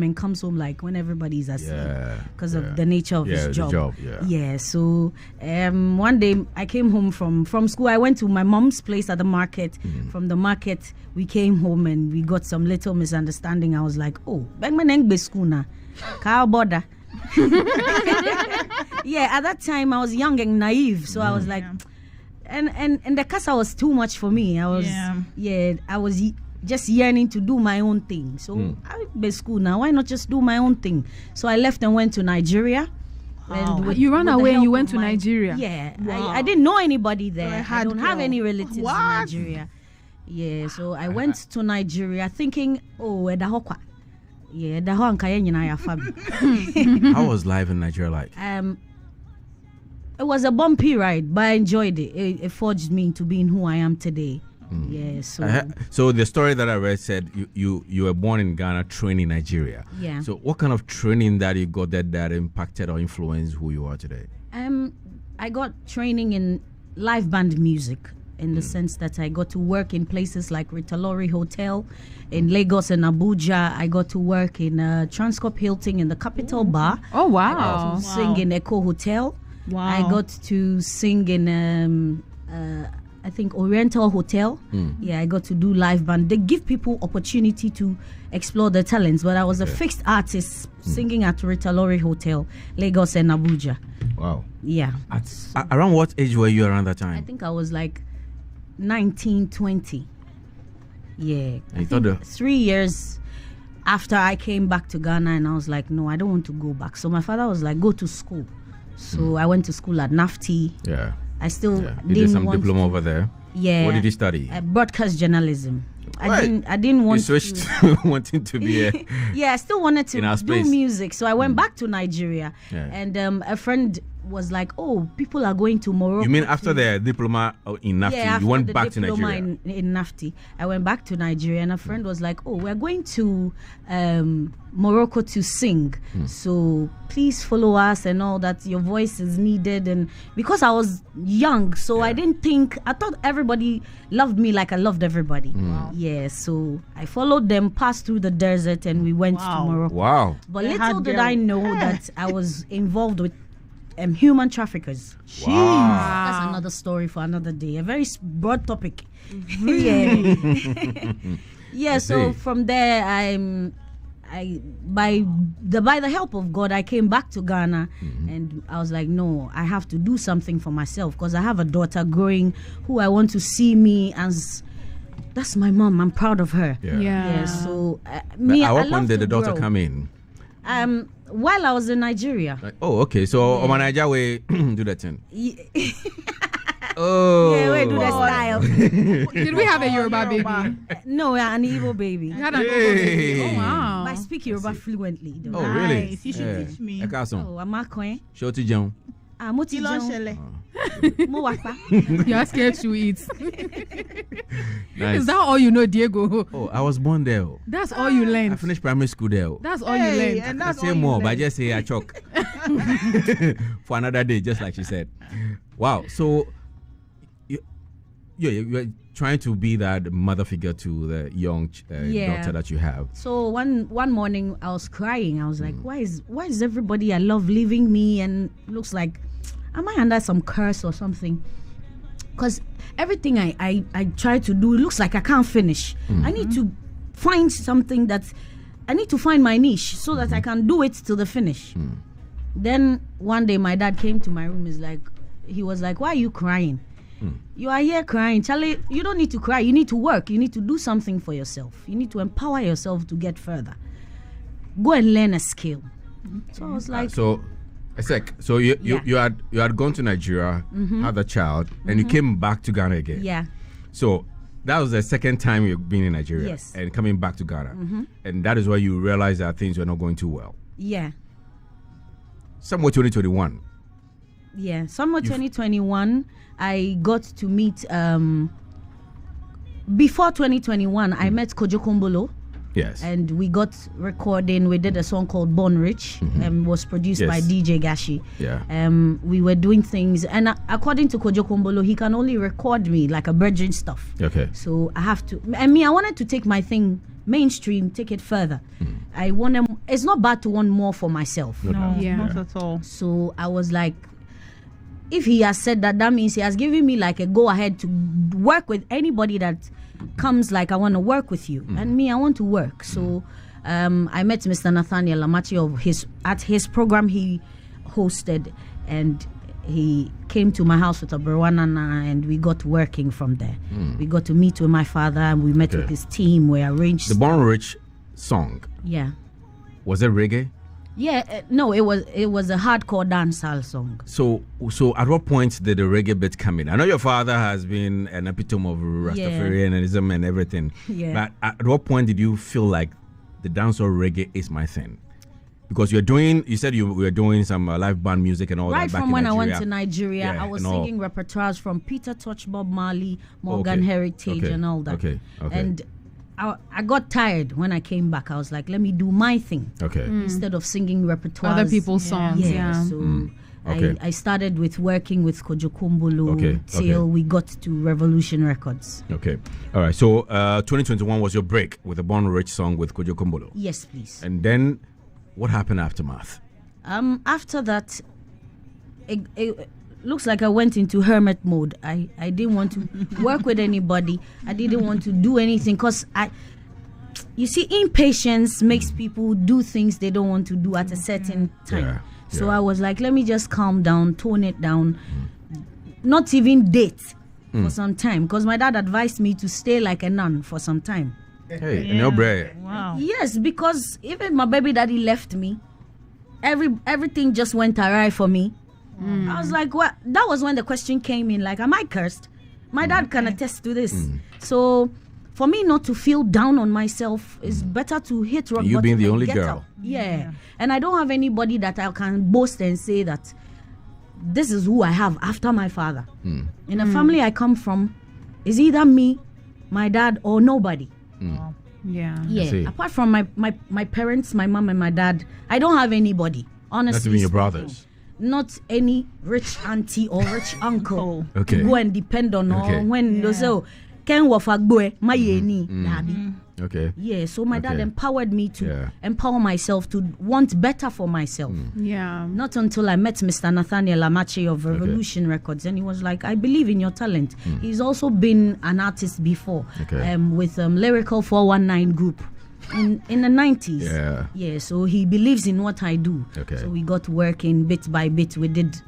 and comes home like when everybody's asleep because of yeah. the nature of his job. The job. Yeah. So one day I came home from school. I went to my mom's place at the market. From the market, we came home and we got some little misunderstanding. I was like, oh, Bengmaneng school na, car border. Yeah, at that time I was young and naive, so I was like, and the casa was too much for me. I was just yearning to do my own thing. So I be school now. Why not just do my own thing? So I left and went to Nigeria. And you ran away and you went to Nigeria? Yeah. Wow. I didn't know anybody there. I don't have any relatives in Nigeria. Yeah, so I went to Nigeria thinking, oh, Edahokwa. Yeah, How was life in Nigeria like? It was a bumpy ride, but I enjoyed it. It forged me into being who I am today. Yeah, so the story that I read said you were born in Ghana, trained in Nigeria. Yeah. So what kind of training that you got that impacted or influenced who you are today? I got training in live band music in the sense that I got to work in places like Ritalori Hotel in Lagos and Abuja. I got to work in Transcorp Hilton in the Capital Bar. Oh, wow. I got to sing in Echo Hotel. Wow. I got to sing in I think Oriental Hotel. Yeah, I got to do live band. They give people opportunity to explore their talents, but I was a fixed artist singing at Ritalori Hotel, Lagos and Abuja. Wow. Yeah. Around what age were you around that time? I think I was like 19, 20. Yeah. I think 3 years after I came back to Ghana, and I was like, no, I don't want to go back. So my father was like, go to school. So I went to school at NAFTI. Yeah. I still you did some diploma over there. Yeah. What did you study? Broadcast journalism. I didn't want. You switched to wanting to be a. Yeah, I still wanted to do music, so I went back to Nigeria, and a friend was like, "Oh, people are going to Morocco." You mean after the diploma in NAFTI, yeah, you went back to Nigeria? In NAFTI, I went back to Nigeria, and a friend was like, "Oh, we're going to Morocco to sing, so please follow us and all that. Your voice is needed." And because I was young, so I thought everybody loved me like I loved everybody. Wow. Yeah, so I followed them, passed through the desert, and we went to Morocco. Wow! But little did I know that I was involved with human traffickers. Wow. That's another story for another day. A very broad topic. Yeah. So from there, by the help of God, I came back to Ghana, and I was like, no, I have to do something for myself because I have a daughter growing who I want to see me as. That's my mom. I'm proud of her. Yeah. So at what point did the daughter come in? While I was in Nigeria. Okay. So on Nigeria, we do that thing. Oh. Yeah, we do that style. Did we have a Yoruba baby? No, an Igbo baby. You had an Igbo baby. Oh, wow. I speak Yoruba fluently, though. Oh, really? You should teach me. Oh, I'm a coin. Shoti John. Moti John. You are scared to eat. Nice. Is that all you know, Diego? Oh, I was born there. That's all you learned. I finished primary school there. That's all you learned. And I that's say more, but I just say I choke for another day, just like she said. Wow. So you're trying to be that mother figure to the young daughter that you have. So one morning I was crying. I was like, why is everybody I love leaving me? And looks like, am I under some curse or something? Because everything I try to do, it looks like I can't finish. I need to find something I need to find my niche so that I can do it till the finish. Then one day my dad came to my room. He was like, why are you crying? You are here crying. Charlie, you don't need to cry. You need to work. You need to do something for yourself. You need to empower yourself to get further. Go and learn a skill. So I was like... So you had gone to Nigeria, had a child, and you came back to Ghana again. Yeah. So that was the second time you've been in Nigeria. Yes. And coming back to Ghana. And that is why you realized that things were not going too well. Yeah. Somewhere 2021. Yeah. Somewhere 2021, I got to meet... before 2021, I met Kojo Kombolo. Yes. And we got recording. We did a song called Born Rich, and was produced by DJ Gashi. Yeah. We were doing things, and according to Kojo Kombolo, he can only record me like a bridging stuff. Okay. So I have to. I wanted to take my thing mainstream, take it further. I want to. It's not bad to want more for myself. No, Yeah. not at all. So I was like, if he has said that, that means he has given me like a go ahead to work with anybody that comes like, I want to work with you. And me, I want to work. So I met Mr. Nathaniel Amachi at his program he hosted, and he came to my house with a Brawanana, and we got working from there. We got to meet with my father, and we met with his team. We arranged The Born Rich song, yeah. was it reggae? Yeah, no, it was a hardcore dancehall song. So at what point did the reggae bit come in? I know your father has been an epitome of Rastafarianism and everything. Yeah. But at what point did you feel like the dancehall reggae is my thing? Because you said you were doing some live band music and all that Right back from in when Nigeria. I went to Nigeria, Yeah, I was and all. singing repertoires from Peter Tosh, Bob Marley, Morgan Okay, Heritage, okay, and all that. okay. And I got tired when I came back. I was like, let me do my thing Okay. instead of singing repertoires. Other people's songs. Yeah. Yeah. So Okay. I started with working with Kojo Kumbulu Okay, till okay. we got to Revolution Records. Okay. All right. So 2021 was your break with the Born Rich song with Kojo Kumbolo. Yes, please. And then what happened aftermath? After that, it looks like I went into hermit mode. I didn't want to work with anybody. I didn't want to do anything because you see, impatience makes people do things they don't want to do at a certain time. Yeah, So yeah. I was like, let me just calm down, tone it down, not even date for some time, because my dad advised me to stay like a nun for some time. Hey, and your bread. Wow. Yes, because even my baby daddy left me, everything just went awry for me. I was like, what? That was when the question came in, like, am I cursed? My dad can attest to this. So for me not to feel down on myself, it's better to hit rock You bottom being the and only get girl. out. Yeah. And I don't have anybody that I can boast and say that this is who I have after my father. In the family I come from, is either me, my dad, or nobody. Yeah. I see. Yeah. Apart from my parents, my mom and my dad, I don't have anybody. Honestly. Not even your speaking. brothers. Not any rich auntie or rich uncle Okay. to go and depend on, Okay. or when they say, Ken wafagboe, my yeni. Okay. Yeah, so my dad Okay. empowered me to Yeah. empower myself to want better for myself. Yeah. Not until I met Mr. Nathaniel Amachi of Revolution Records, and he was like, I believe in your talent. He's also been an artist before, Okay. with Lyrical 419 group in the 90s. Yeah. Yeah, so he believes in what I do. Okay. So we got working bit by bit. We did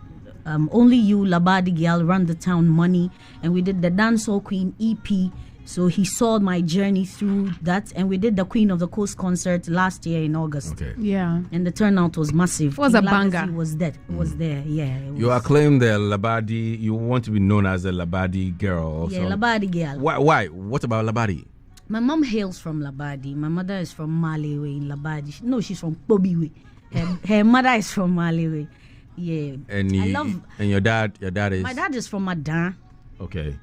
Only You, Labadi Girl, Run the Town, Money, and we did the Dancehall Queen EP. So he saw my journey through that, and we did the Queen of the Coast concert last year in August. Okay. Yeah. And the turnout was massive. It was a King Legacy banger. Was dead. It was there. Yeah. It You was, acclaim the Labadi. You want to be known as a Labadi girl. Also. yeah, Labadi Girl. Why? What about Labadi? My mom hails from Labadi. My mother is from Maliwe in Labadi. No, she's from Bobiwe. Her mother is from Maliwe. Yeah. And I love. and your dad is. My dad is from Adan. Okay.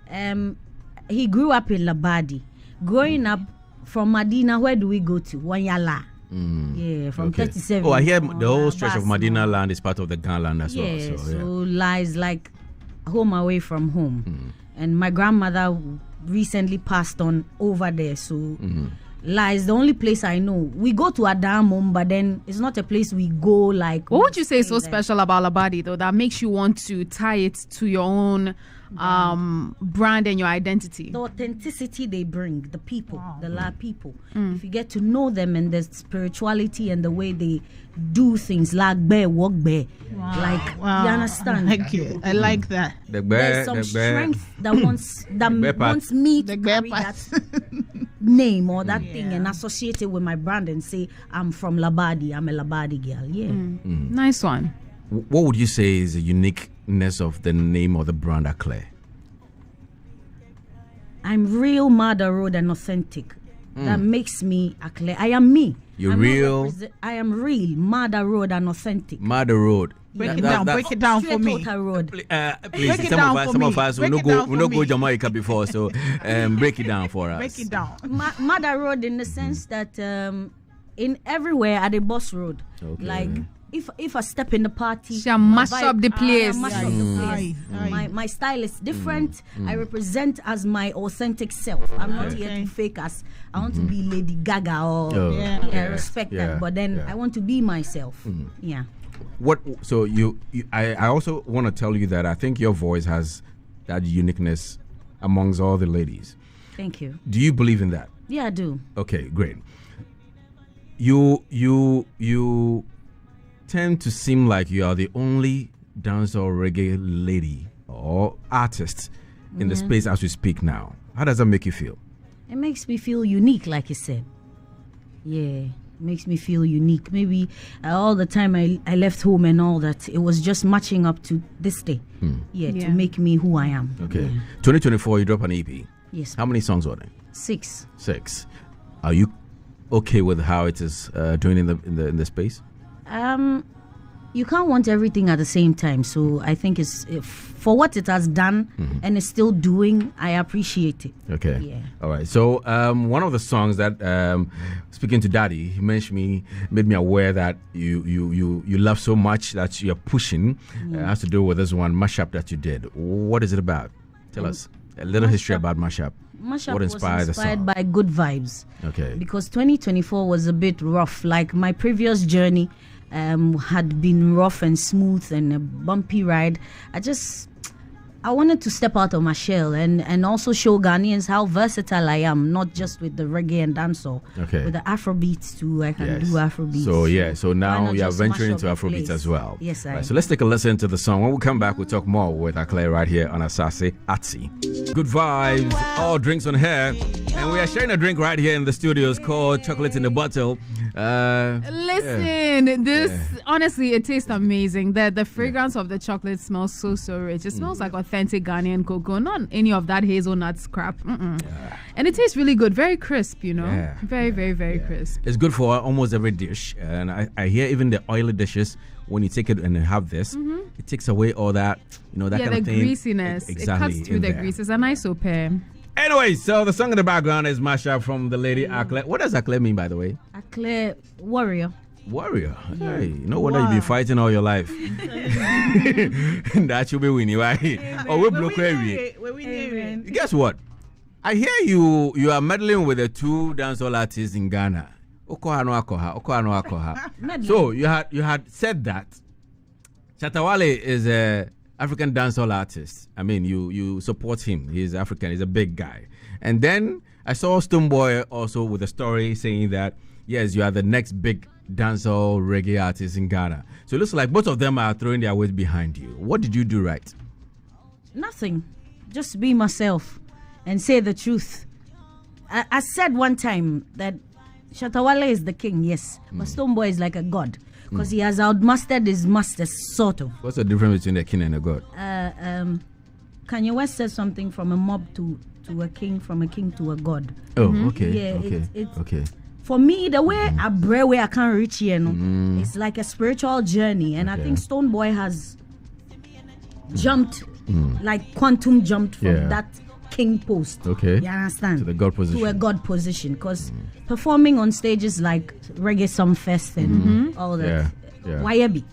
He grew up in Labadi. Growing up from Medina, where do we go to? Wanyala. Yeah, from Okay. 37. Oh, I hear the whole stretch of Basma. Medina land is part of the Ghana land as Yeah, well. So, lies like home away from home. And my grandmother recently passed on over there, so lies the only place I know. We go to Adamum, but then it's not a place we go like. What would you say is so stay there. special about Labadi though that makes you want to tie it to your own brand and your identity? The authenticity they bring, the people, the La people. If you get to know them and the spirituality and the way they do things, like bear, walk bear, like Wow. you understand. Thank you. I like that. There's some strength that wants me to The bear carry part. that name or that thing and associate it with my brand and say I'm from Labadi, I'm a Labadi girl. Yeah. Nice one. What would you say is the uniqueness of the name of the brand Aklerh? I'm real, mother road and authentic. that makes me Aklerh. I am me. You're real. I am real, mother road and authentic. Mother road. Break it down for me. Road. Please, some of us we no go Jamaica before, so break it down for us. Break it down. Mother road in the sense that in everywhere at the bus road, like if I step in the party, she mash up the place. My style is different. I represent as my authentic self. I'm not here to fake us. I want to be Lady Gaga or I respect that, but then I want to be myself. Yeah. What? So I also want to tell you that I think your voice has that uniqueness amongst all the ladies. Thank you. Do you believe in that? Yeah, I do. Okay, great. You tend to seem like you are the only dancehall reggae lady or artist in the space as we speak now. How does that make you feel? It makes me feel unique, like you said. Yeah. Makes me feel unique. Maybe all the time I left home and all that, it was just matching up to this day. To make me who I am. Okay. 2024, you drop an EP. Yes. How many songs are there? 6. 6. Are you okay with how it is doing in the space? You can't want everything at the same time. So I think for what it has done and it's still doing, I appreciate it. Okay. Yeah. All right. So one of the songs that speaking to Daddy, he made me aware that you love so much that you're pushing has to do with this one mashup that you did. What is it about? Tell us a little history about mashup. Mashup what inspired was the song? inspired by good vibes. Okay. Because 2024 was a bit rough. Like my previous journey had been rough and smooth and a bumpy ride. I wanted to step out of my shell and also show Ghanaians how versatile I am, not just with the reggae and dancehall. Okay. With the Afrobeats too, I can do Afrobeats. So now you are venturing into Afrobeats as well. Yes, I am. So let's take a listen to the song. When we come back, we'll talk more with Aklerh right here on Asaase, Artsy. Good vibes, all drinks on here. And we are sharing a drink right here in the studios called Chocolate in a Bottle. Listen, honestly, it tastes amazing. The fragrance of the chocolate smells so rich. It smells like authentic Ghanaian cocoa, not any of that hazelnut crap. And it tastes really good, very crisp, you know. Yeah. Very crisp. It's good for almost every dish. And I hear even the oily dishes, when you take it and have this, it takes away all that, that kind of thing. The greasiness. Exactly. It cuts through the grease. It's a nice pair. Anyway, so the song in the background is mashup from the lady Aklerh. What does Aklerh mean, by the way? Aklerh, warrior. Warrior. Hey, no wonder you've been fighting all your life. That should be winning, right? Oh, we're blocking. Guess what? I hear you are meddling with the 2 dancehall artists in Ghana. So you had said that Chatawale is a African dancehall artist. I mean, you support him. He's African. He's a big guy. And then I saw Stoneboy also with a story saying that, yes, you are the next big dancehall reggae artist in Ghana. So it looks like both of them are throwing their weight behind you. What did you do right? Nothing. Just be myself and say the truth. I said one time that Shatawale is the king, yes. But Stoneboy is like a god. Because he has outmastered his masters, sort of. What's the difference between a king and a god? Kanye West said something from a mob to a king, from a king to a god. Oh, okay. Yeah, okay. For me, the way I pray where I can't reach here, it's like a spiritual journey. And I think Stoneboy has jumped, like quantum jumped from that king post. Okay. You understand? To the god position. To a god position. Because performing on stages like Reggae Sumfest and all that. Wayabi.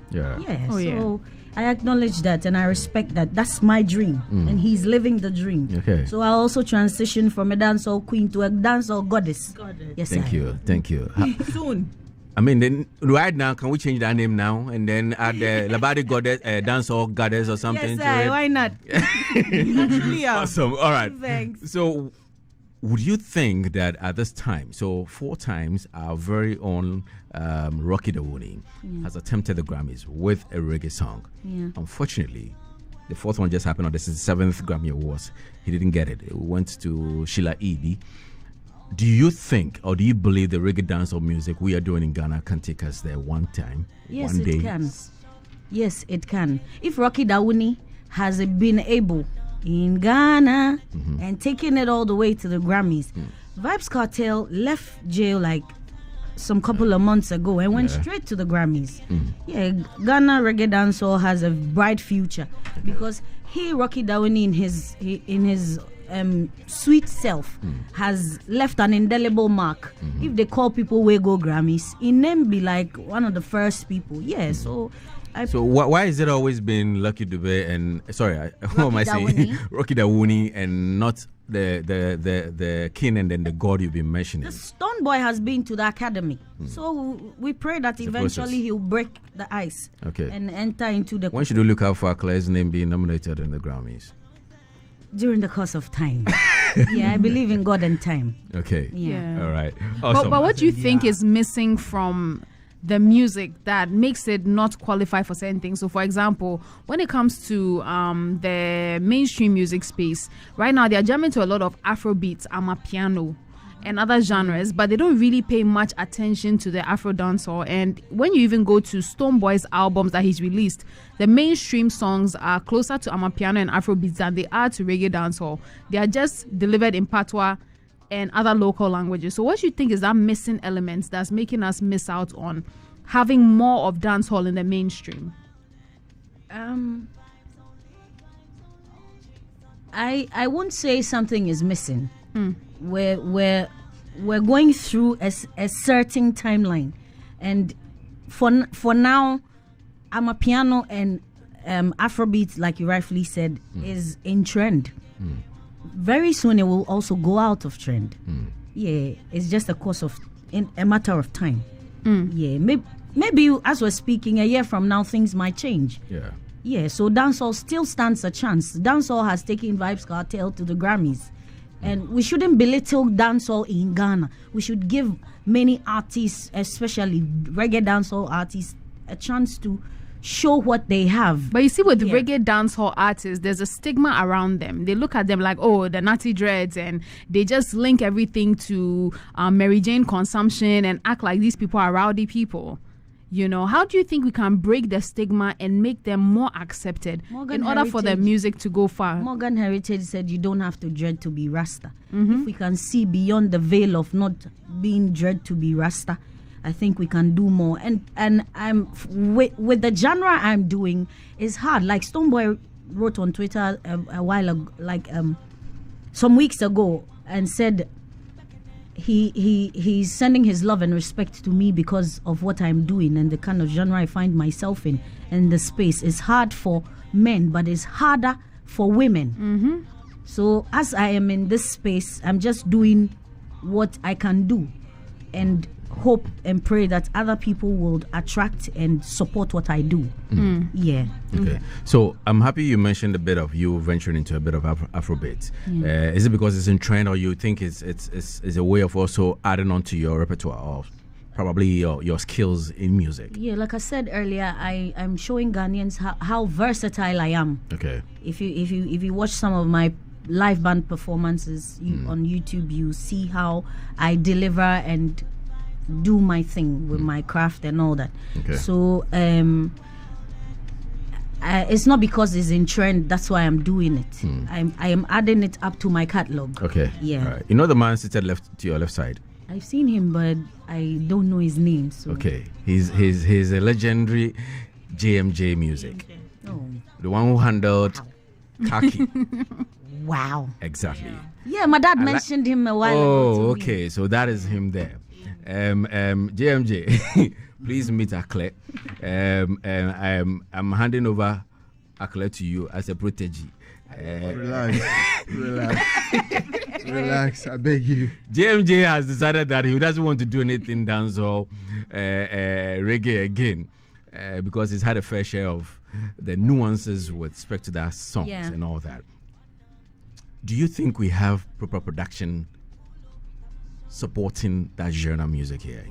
So I acknowledge that and I respect that. That's my dream. And he's living the dream. Okay. So I also transition from a dancehall queen to a dancehall goddess. Yes, Thank you. Soon. I mean, then right now, can we change that name now and then add the Labadi goddess, dancehall goddess or something? Yes, why not? Awesome. All right. Thanks. So, would you think that at this time, so 4 times our very own Rocky Dawuni has attempted the Grammys with a reggae song? Unfortunately, the 4th one just happened on the 7th Grammy Awards. He didn't get it. It went to Sheila Edie. Do you think or do you believe the reggae dancehall music we are doing in Ghana can take us there one time? Yes, one day? It can. Yes, it can. If Rocky Dawuni has been able in Ghana and taking it all the way to the Grammys, Vybz Kartel left jail like some couple of months ago and went straight to the Grammys. Yeah, Ghana Reggae Dancehall has a bright future because Rocky Dawuni in his sweet self has left an indelible mark. If they call people we go Grammys, in them be like one of the first people. Yeah, so why is it always been Lucky Dube and what am I saying? Rocky Dawuni and not the king and then the god you've been mentioning? The Stone Boy has been to the academy, so we pray that eventually he'll break the ice and enter into the. When should you look out for Aklerh's name being nominated in the Grammys? During the course of time. Yeah, I believe in God and time. Okay. Yeah. All right. Awesome. But what do you think is missing from the music that makes it not qualify for certain things? So, for example, when it comes to the mainstream music space, right now they are jamming to a lot of Afrobeats, Amapiano, and other genres, but they don't really pay much attention to the Afro dancehall. And when you even go to Stone Boy's albums that he's released, the mainstream songs are closer to Amapiano and Afrobeats than they are to reggae dancehall. They are just delivered in patois and other local languages. So what do you think is that missing element that's making us miss out on having more of dancehall in the mainstream? I won't say something is missing. We're going through a certain timeline, and for now, Amapiano and Afrobeat, like you rightfully said, is in trend. Very soon it will also go out of trend. Yeah, it's just a matter of time. Yeah, maybe as we're speaking, a year from now things might change. Yeah, so dancehall still stands a chance. Dancehall has taken Vybz Kartel to the Grammys. And we shouldn't belittle dancehall in Ghana. We should give many artists, especially reggae dancehall artists, a chance to show what they have. But you see, with reggae dancehall artists, there's a stigma around them. They look at them like, oh, the natty dreads, and they just link everything to Mary Jane consumption and act like these people are rowdy people. You know, how do you think we can break the stigma and make them more accepted in order for the music to go far? Morgan Heritage said you don't have to dread to be Rasta. If we can see beyond the veil of not being dread to be Rasta, I think we can do more. And I'm with the genre I'm doing is hard. Like Stone Boy wrote on Twitter a while ago, like some weeks ago, and said he's sending his love and respect to me because of what I'm doing and the kind of genre I find myself in. And the space is hard for men, but it's harder for women. So as I am in this space, I'm just doing what I can do and hope and pray that other people will attract and support what I do. Yeah. Okay. So I'm happy you mentioned a bit of you venturing into a bit of Afrobeat. Is it because it's in trend, or you think it's a way of also adding on to your repertoire, or probably your skills in music? Yeah, like I said earlier, I'm showing Ghanaians how versatile I am. Okay. If you watch some of my live band performances on YouTube, you see how I deliver and do my thing with my craft and all that. Okay. So it's not because it's in trend, that's why I'm doing it. I am adding it up to my catalog. Okay. Yeah. All right. You know the man seated to your left side? I've seen him, but I don't know his name. So. Okay. He's a legendary JMJ music. Oh. The one who handled Khaki. Wow. Exactly. Yeah, my dad mentioned him a while ago. Oh, okay. So that is him there. JMJ, please meet Aklerh. I'm handing over Aklerh to you as a protege. Relax, I beg you. JMJ has decided that he doesn't want to do anything dancehall, reggae again, because he's had a fair share of the nuances with respect to that songs and all that. Do you think we have proper production supporting that genre music here?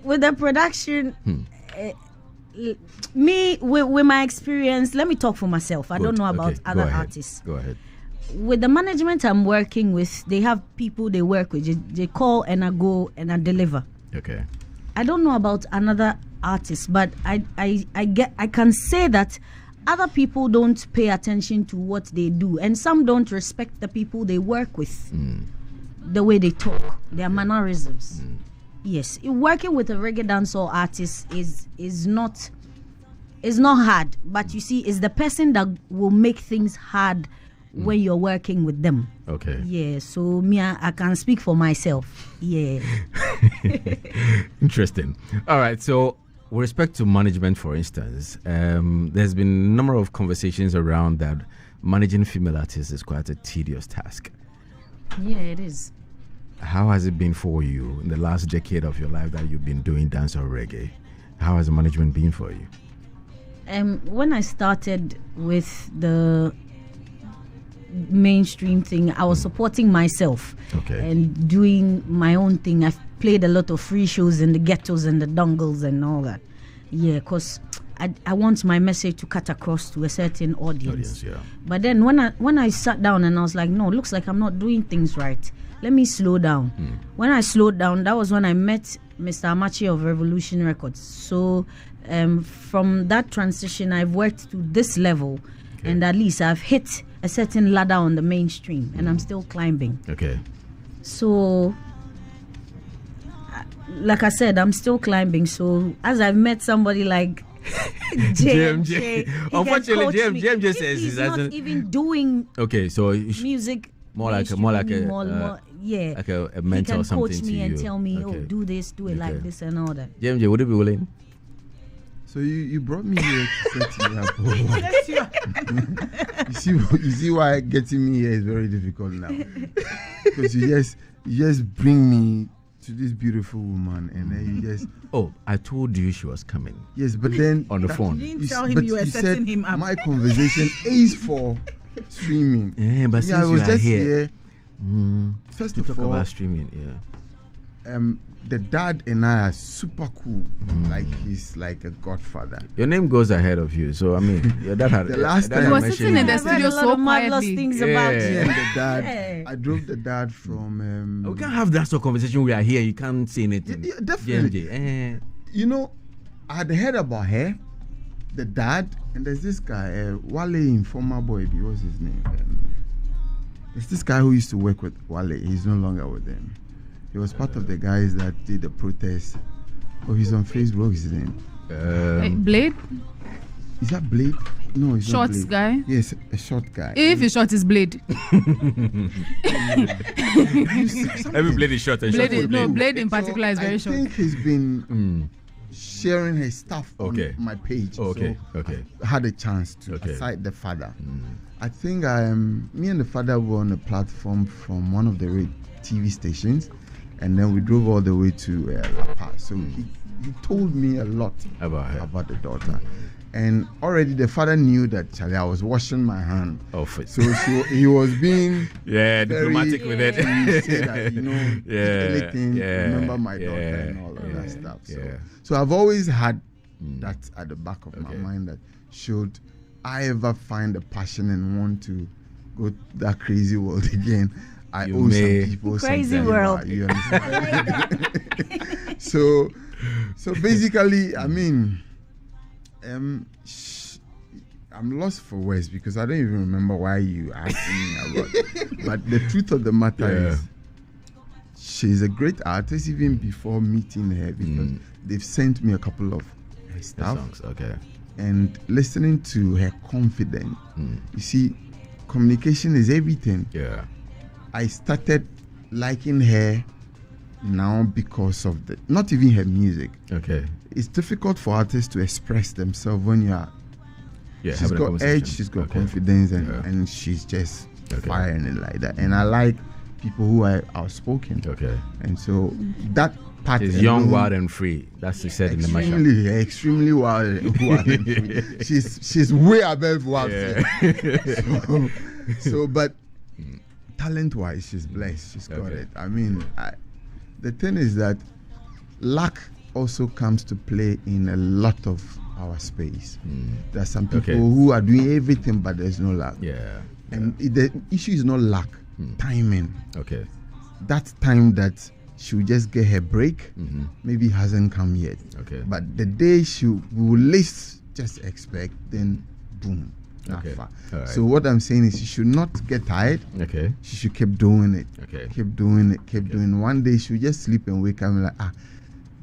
With the production, me with my experience, let me talk for myself. I don't know about other artists. Go ahead. With the management I'm working with, they have people they work with. They call and I go and I deliver. Okay. I don't know about another artist, but I can say that other people don't pay attention to what they do, and some don't respect the people they work with, the way they talk, their mannerisms. Yes, working with a reggae dancehall artist is not hard, but you see, it's the person that will make things hard when you're working with them. Okay. Yeah, so me, I can speak for myself. Yeah. Interesting. All right, so with respect to management, for instance, there's been a number of conversations around that managing female artists is quite a tedious task. Yeah, it is. How has it been for you in the last decade of your life that you've been doing dancehall reggae? How has the management been for you? When I started with the mainstream thing, I was supporting myself and doing my own thing. I've played a lot of free shows in the ghettos and the dongles and all that. Yeah, because I want my message to cut across to a certain audience. But then when I sat down and I was like, no, looks like I'm not doing things right. Let me slow down. When I slowed down, that was when I met Mr. Amachi of Revolution Records. So from that transition, I've worked to this level, and at least I've hit a certain ladder on the mainstream, and I'm still climbing. Okay. So, like I said, I'm still climbing. So as I've met somebody like JMJ, unfortunately, JMJ says he's not even doing music. More like a mentor he or can something coach me to and you. tell me, oh, do this, do it like this, and all that. JMJ, would you be willing? So you brought me here to set me up. You see why getting me here is very difficult now, because you just bring me to this beautiful woman, and then you just. Oh, I told you she was coming. Yes, but then on the phone. You didn't tell him you were setting him up. My conversation is for streaming. Yeah, but since I was you are just here, first to of talk all, about streaming, the dad and I are super cool. Like he's like a godfather. Your name goes ahead of you, so I mean, your dad had The last time He was sitting in the I've heard studio a lot so of marvelous quietly. things about you. And the dad, Yeah. I drove the dad from. we can't have that sort of conversation. We are here. You can't say anything. Yeah, definitely. JMJ, You know, I had heard about her, the dad, and there's this guy, Wale in former boy. What's his name? There's this guy who used to work with Wale. He's no longer with them. He was part of the guys that did the protest. Oh, he's on Facebook. What's his name? Blade? Is that Blade? No, he's not Shorts Blade. guy? Yes, a short guy. If he's short, it's Blade. Every blade is short and short. Blade in particular is very short. I think he's been sharing his stuff on my page. So I had a chance to aside the father. I think me and the father were on a platform from one of the TV stations, and then we drove all the way to La Paz. So he told me a lot about the daughter. And already the father knew that, Charlie, I was washing my hand. So he was being diplomatic with it. He said that, anything, remember my daughter and all of that stuff. So I've always had that at the back of my mind, that should I ever find a passion and want to go that crazy world again, I owe some people crazy something. World. You understand? So basically, I mean, I'm lost for words because I don't even remember why you asked me about it. But the truth of the matter is, she's a great artist even before meeting her, because they've sent me a couple of her stuff. And listening to her confidence. You see, communication is everything. I started liking her now because of not even her music. It's difficult for artists to express themselves when you are. She's got edge, she's got confidence, and she's just firing it like that. And I like people who are outspoken. And so that part is young, wild, and free. That's what she said in the mashup. Extremely wild and free. She's way above wild. So, but talent-wise, she's blessed. She's got it. I mean, the thing is that luck also comes to play in a lot of our space. There are some people who are doing everything, but there's no luck. And the issue is not luck, timing. That time that she'll just get her break, maybe hasn't come yet. But the day she will least just expect, then boom. Okay. All right. So what I'm saying is she should not get tired. Okay. She should keep doing it. Okay. Keep doing it. Keep doing it. One day she'll just sleep and wake up and like,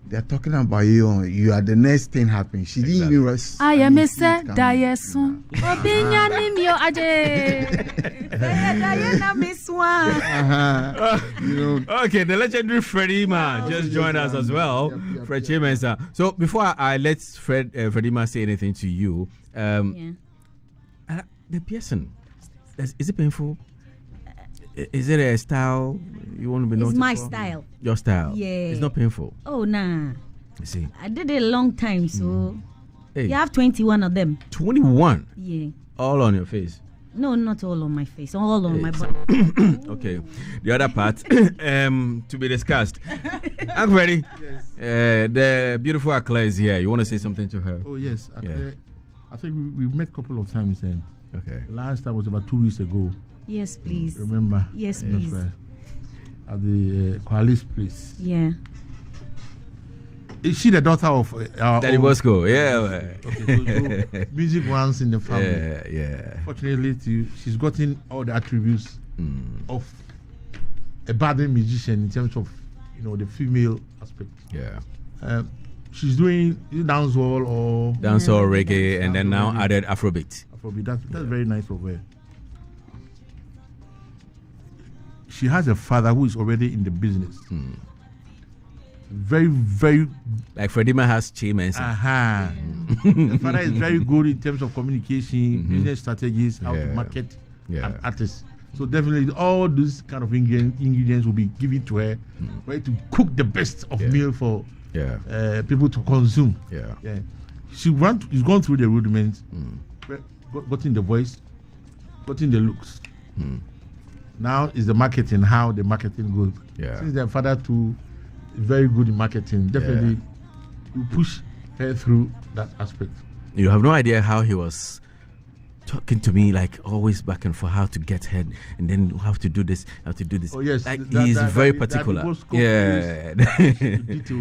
they're talking about you. You are the next thing happening. She didn't even rest. I am a set Dayesun. Obinya nimyo aje. Okay, the legendary Freddie Ma just joined us as well. Fred Chimensa. So before I let Freddie Ma say anything to you, the piercing, is it painful? Is it a style you want to be noticed? It's my for? style. Your style? Yeah. It's not painful? Oh, nah. You see? I did it a long time, so Hey. you have 21 of them. 21? Yeah. All on your face? No, not all on my face. All on my body. Okay. The other part to be discussed. I'm ready. Yes. The beautiful Aklerh is here. You want to say something to her? Oh, yes. Aklerh, I think we met a couple of times then. Okay. Last time was about 2 weeks ago. Yes, please. Remember? Yes, please. At the Koalis place. Yeah. Is she the daughter of Daddy Bosco? Yeah. Okay, so music runs in the family. Yeah. Fortunately, she's gotten all the attributes of a budding musician in terms of the female aspect. Yeah. She's doing dancehall or dancehall, reggae, and then now added Afrobeat. That's very nice of her. She has a father who is already in the business. Very, very. Like Freddie Ma has Chimensa. The father is very good in terms of communication, business strategies, how to market an artist. So definitely all these kind of ingredients will be given to her, right, to cook the best of meal for people to consume. She's gone through the rudiments, gotten the voice, gotten the looks. Now is the marketing, how the marketing goes. Since their father too is very good in marketing, definitely you push her through that aspect. You have no idea how he was talking to me, like always back and forth, how to get head, and then how to do this, how to do this. Oh yes, like he's very particular. Details,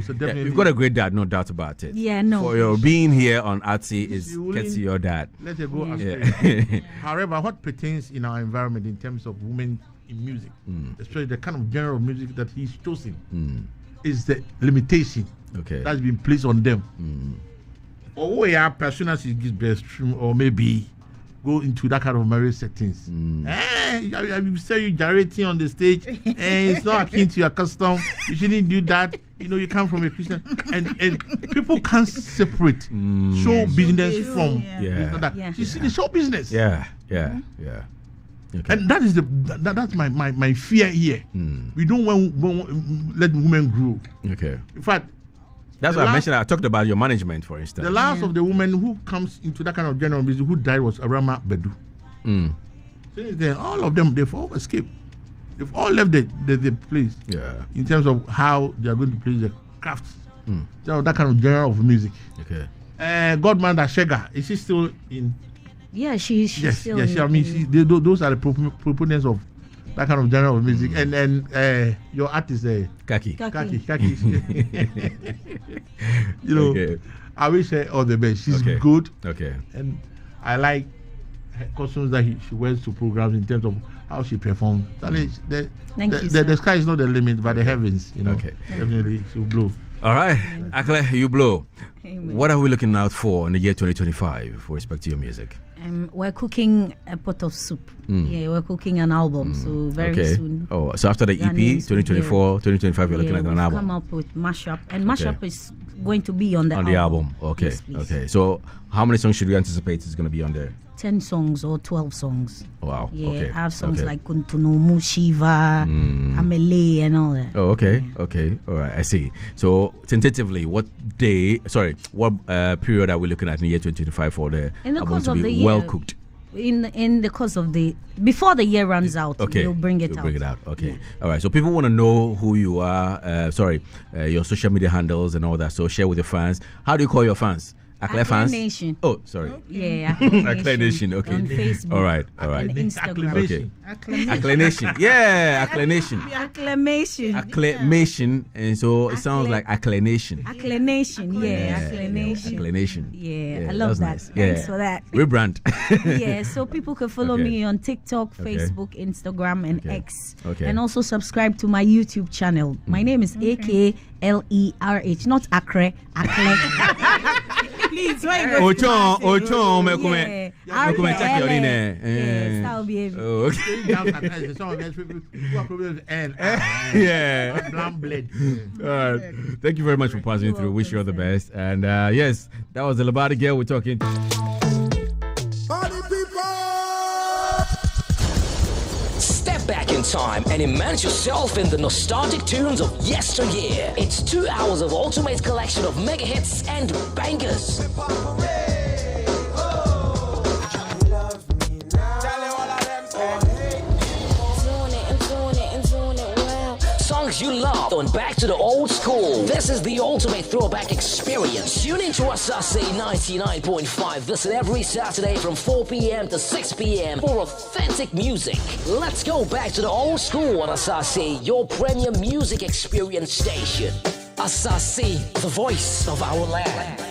so definitely. You've got a great dad, no doubt about it. Yeah, no. For your being here on Artsy is gets your dad. Let it go astray. However, what pertains in our environment in terms of women in music, especially the kind of genre of music that he's chosen, is the limitation that's been placed on them. Or we are personas is best or maybe go into that kind of marriage settings. You say you gyrating on the stage, and it's not akin to your custom. You shouldn't do that. You come from a Christian, and people can't separate show business from that. You see the show business. Okay. And that is that's my fear here. We don't want let women grow. Okay. In fact, that's what I mentioned. I talked about your management, for instance. The last of the women who comes into that kind of general business who died was Arama Bedu. Since then, all of them, they've all escaped. They've all left the place. In terms of how they are going to play the crafts. So that kind of genre of music. Okay. Godmother Shega, is she still in? Yeah, she's still. Yes, I mean, those are the proponents of that kind of genre of music. And your artist, Kaki. I wish her all the best. She's good. Okay. And I like her costumes that she wears to programs in terms of how she performs. The sky is not the limit, but the heavens, definitely she'll blow. All right, Aklerh, you blow. Amen. What are we looking out for in the year 2025 with respect to your music? We're cooking a pot of soup. Yeah, we're cooking an album. So very soon. Oh, so after the EP, 2024, 2025, you're looking at an album. Come up with mashup, and mashup is going to be on the album. Okay, yes, okay. So how many songs should we anticipate is going to be on there? 10 songs or 12 songs. Wow. Yeah, okay. I have songs like Kuntunumu, Shiva, Amele, and all that. Oh, okay. Okay. All right. I see. So tentatively, what period are we looking at in the year 2025 for the album to be well cooked? In the course of before the year runs out, we'll bring it out. Okay. Yeah. All right. So people want to know who you are. Your social media handles and all that. So share with your fans. How do you call your fans? Aklerh fans? Nation. Oh, sorry. Yeah, Aklerh Nation. Okay. On Facebook. All right. And Instagram. Okay. Aklerh Nation. Yeah, Aklerh Nation. Acclamation. Acclamation, and so it sounds like Aklerh Nation. Acclamation. Yeah, acclamation. Aklerh Nation. Yeah, I love that. Nice. Thanks for that. Rebrand. Yeah, so people can follow me on TikTok, Facebook, Instagram, and X. Okay. And also subscribe to my YouTube channel. My name is Aklerh, not Aklerh. Please, why you go? Ochon, me Yeah, check your name. Yes, that will be it. Oh, okay. Some of these people who are probably with N. Yeah. Blanc blade. All right. Thank you very much for passing You're through. Wish you all the welcome, best. And yes, that was the Labadi girl we're talking. Party people! Step back in time and immerse yourself in the nostalgic tunes of yesteryear. It's 2 hours of ultimate collection of mega hits and bangers. Songs you love going back to the old school. This is the ultimate throwback experience. Tune into Asaase 99.5. Listen every Saturday from 4 p.m. to 6 p.m. for authentic music. Let's go back to the old school on Asaase, your premium music experience station. Asaase, the voice of our land.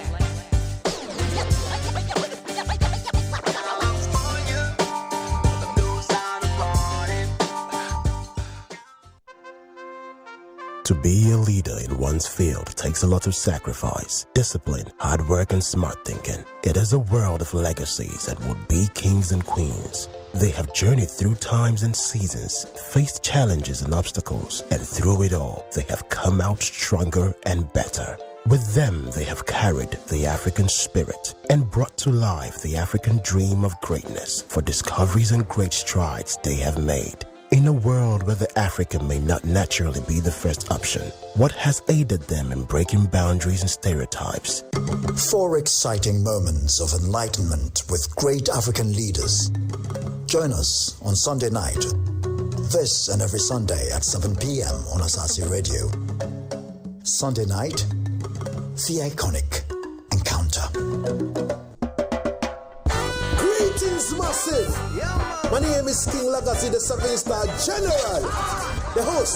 To be a leader in one's field takes a lot of sacrifice, discipline, hard work, and smart thinking. It is a world of legacies that would be kings and queens. They have journeyed through times and seasons, faced challenges and obstacles, and through it all, they have come out stronger and better. With them, they have carried the African spirit and brought to life the African dream of greatness. For discoveries and great strides they have made. In a world where the African may not naturally be the first option, what has aided them in breaking boundaries and stereotypes? 4 exciting moments of enlightenment with great African leaders. Join us on Sunday night. This and every Sunday at 7 p.m. on Asaase Radio. Sunday night, the iconic encounter. Greetings, massive! My name is King Legacy, the 7-star general, the host